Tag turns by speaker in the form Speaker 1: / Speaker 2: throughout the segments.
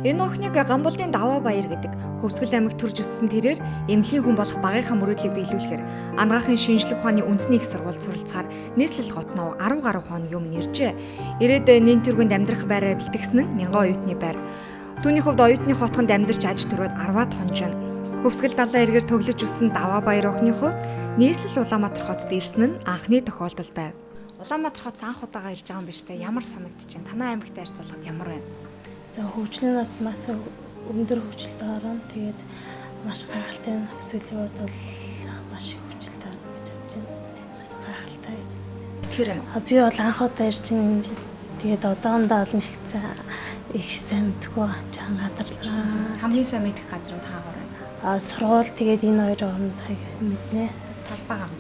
Speaker 1: Энэ охиныг Гамболдын Даваа Баяр гэдэг Хөвсгөл аймагт төрж өссөн тэрээр эмнэлгийн хүн болох багийнхаа мөрөөдлийг биелүүлэхээр анагаахын шинжлэх ухааны үндэсний их сургуульд суралцахаар нийслэл готноо 10 гаруй хоног юм нэржээ. Ирээд нэн тэргуунд амьдрах байраа бэлтгэсэн нь 1000 оюутны байр. Түүний хувьд оюутны хотхонд амьдарч аж төрөөд 10-аад хонжоно. Хөвсгөл далайн эргээр төглөж өссөн Даваа Баяр охины хувьд нийслэл Улаанбаатар хотод ирсэн нь анхны тохиолдол байв. Улаанбаатар хотод анх удаага ирж байгаа юм биш үү? Ямар санагдаж байна? Танай аймагт харьцуулахад ямар байна?
Speaker 2: За хөгжлийн бас маш өндөр хөгжилтэй орно. Тэгээд маш гайхалтай төсөөлөгүүд бол маш их хөгжилтэй гэж бодож байна. Бас гайхалтай гэж.
Speaker 1: Тэр
Speaker 2: би бол анх удаа ирж байна. Тэгээд одоохондоо олон их сайн мэдгүй чанга гадарлаа.
Speaker 1: Хамгийн сайн мэдэх газрууд хаагаар байна?
Speaker 2: Сургууль тэгээд энэ хоёр оронд мэднэ.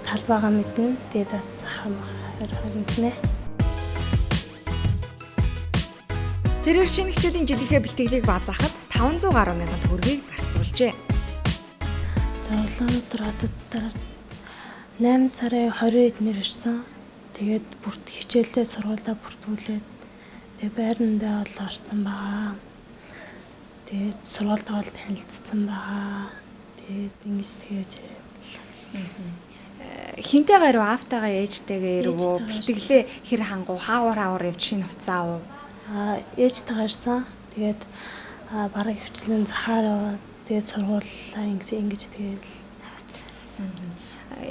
Speaker 2: Талбайгаа мэднэ. Тэгээд зас захаа мэднэ.
Speaker 1: Тэрээр шинэ хичээлийн жилийнхээ бэлтгэлийг базаахад 500 гаруй мянган төгрөгийг зарцуулжээ.
Speaker 2: За Улаанбаатар хотод 8 сарын 20-нд ирсэн. Тэгээд бүрт хичээлдээ сургуультай бүртгүүлээд тэгээд байрандаа бол орсон байгаа. Тэгээд сургуультай бол танилцсан байгаа. Тэгээд ингэж тэгэж
Speaker 1: хинтэйгээр автагаа ээжтэйгээ ирвөө бэлтгэлээ хэр хангуу хаавар явж шинэ хувцаа авав.
Speaker 2: Ээжтэйгээ ирсэн. Тэгээд бараг хвчлэн захаараа тэгээд сургуулаа ингэж тэгээд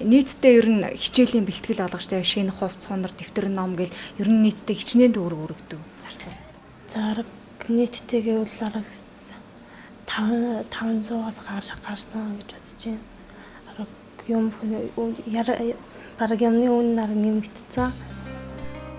Speaker 1: нийтдээ ер нь хичээлийн бэлтгэл болгочтой шинэ хувц хонор дэвтэр ном гэл ер нь нийтдээ хичнээн төгрөг өргөдөв зарцуул.
Speaker 2: За нийтдээ бол арга 500-аас гарсан гэж бодож байна. Юм бараг юмны үнэ нар нэмэгдсэн.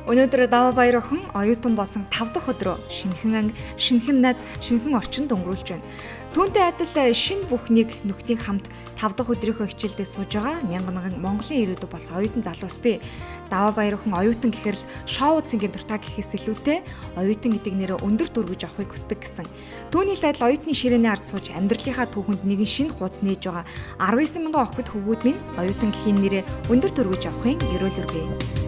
Speaker 1: Өнөөдөр Даваа Баяр охин оюутан болсон 5 дахь өдрөө шинэхэн анги, шинэхэн найз, шинэхэн орчинд өнгөрүүлж байна. Түүнтэй адил шинэ бүхнийг нөхдийн хамт 5 дахь өдрийнхөө хичээлдээ сууж байгаа мянган Монголын ирээдүй болсон оюутан залуус бий. Даваа Баяр охин оюутан гэхэр л шоу цэнгийн дуртай гэхээс илүүтэй оюутан гэдэг нэрээ өндөр дүргэж авахыг хүсдэг гэсэн. Түүнийл адил оюутны ширээний ард сууж амьдралынхаа түүхэнд нэгэн шинэ хуудас нээж байгаа 19 мянган охид хөвгүүд минь оюутан гэхийн нэрээ өндөр дүргэж авахын ерөөлөргүй.